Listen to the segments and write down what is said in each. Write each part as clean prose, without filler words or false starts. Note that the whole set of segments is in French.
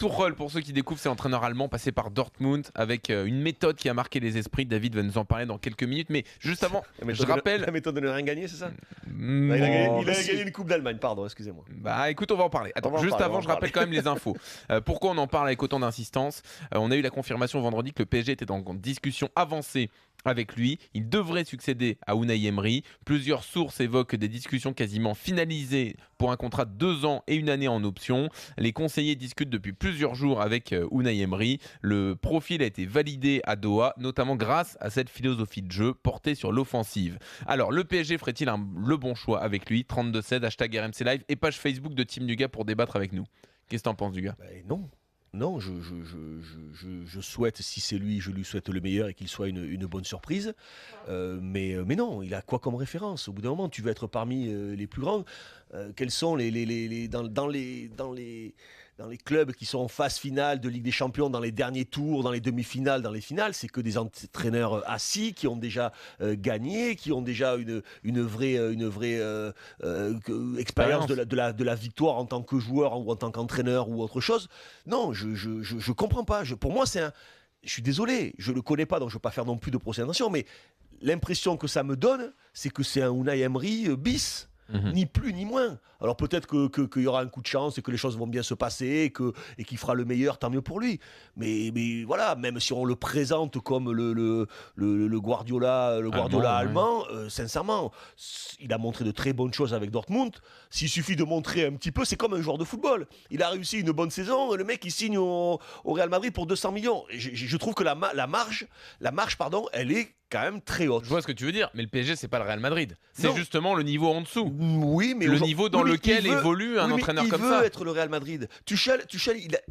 Tuchel, pour ceux qui découvrent, c'est l'entraîneur allemand passé par Dortmund avec une méthode qui a marqué les esprits. David va nous en parler dans quelques minutes. Mais juste avant, je rappelle. La méthode de ne rien gagner, c'est ça? Non, Il a gagné une Coupe d'Allemagne, pardon, excusez-moi. Bah écoute, on va en parler. Attends, juste avant, je rappelle quand même les infos. Pourquoi on en parle avec autant d'insistance? On a eu la confirmation vendredi que le PSG était en discussion avancée avec lui. Il devrait succéder à Unai Emery. Plusieurs sources évoquent des discussions quasiment finalisées pour un contrat de 2 ans et 1 année en option. Les conseillers discutent depuis plusieurs jours avec Unai Emery. Le profil a été validé à Doha, notamment grâce à cette philosophie de jeu portée sur l'offensive. Alors, le PSG ferait-il le bon choix avec lui? 32-16, hashtag RMC Live et page Facebook de Team Duga pour débattre avec nous. Qu'est-ce que t'en penses, Duga? Non. Non, je souhaite, si c'est lui, je lui souhaite le meilleur et qu'il soit une bonne surprise. Mais non, il a quoi comme référence? Au bout d'un moment, tu veux être parmi les plus grands. Quels sont dans les clubs qui sont en phase finale de Ligue des Champions, dans les derniers tours, dans les demi-finales, dans les finales, c'est que des entraîneurs assis qui ont déjà gagné, qui ont déjà une vraie expérience de la victoire en tant que joueur ou en tant qu'entraîneur ou autre chose. Non, je comprends pas. Pour moi, je suis désolé, je le connais pas, donc je ne veux pas faire non plus de procès d'intention, mais l'impression que ça me donne, c'est que c'est un Unai Emery bis. Ni plus ni moins. Alors peut-être qu'il y aura un coup de chance et que les choses vont bien se passer et qu'il fera le meilleur, tant mieux pour lui. Mais voilà, même si on le présente comme le Guardiola allemand, sincèrement, il a montré de très bonnes choses avec Dortmund. S'il suffit de montrer un petit peu, c'est comme un joueur de football. Il a réussi une bonne saison, le mec il signe au Real Madrid pour 200 millions. Et je trouve que la marge, elle est quand même très haute. Je vois ce que tu veux dire, mais le PSG, c'est pas le Real Madrid. C'est justement le niveau en dessous. Oui, mais le niveau dans lequel évolue un entraîneur comme ça. Il veut être le Real Madrid. Tuchel,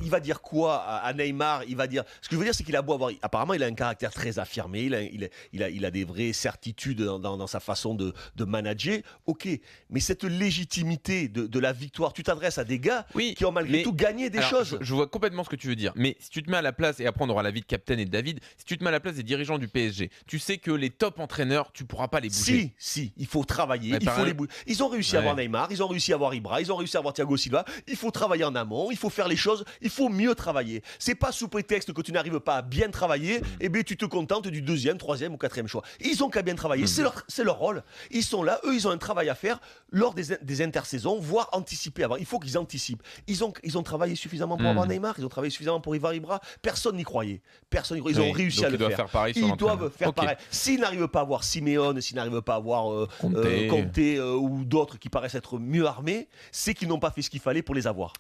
il va dire quoi à Neymar? Il va dire. Ce que je veux dire, c'est qu'il a beau avoir. Apparemment, il a un caractère très affirmé. Il a des vraies certitudes dans sa façon de manager. Ok, mais cette légitimité de la victoire, tu t'adresses à des gars qui ont malgré tout gagné des choses. Je vois complètement ce que tu veux dire. Mais si tu te mets à la place, et après on aura l'avis de Captain et de David, si tu te mets à la place des dirigeants du PSG, tu sais que les top entraîneurs, tu pourras pas les bouger. Si, il faut travailler, il faut les bouger. Ils ont réussi à avoir Neymar, ils ont réussi à avoir Ibra, ils ont réussi à avoir Thiago Silva. Il faut travailler en amont, il faut faire les choses, il faut mieux travailler. C'est pas sous prétexte que tu n'arrives pas à bien travailler, et bien tu te contentes du 2e, 3e ou 4e choix. Ils ont qu'à bien travailler, c'est leur rôle. Ils sont là, eux, ils ont un travail à faire lors des intersaisons, voire anticiper avant. Il faut qu'ils anticipent. Ils ont travaillé suffisamment pour avoir Neymar, ils ont travaillé suffisamment pour Ibra. Personne n'y croyait. Ils ont réussi à le faire. Ils doivent faire pareil. S'ils n'arrivent pas à avoir Simeone, s'ils n'arrivent pas à avoir Conte ou d'autres qui paraissent être mieux armés, c'est qu'ils n'ont pas fait ce qu'il fallait pour les avoir.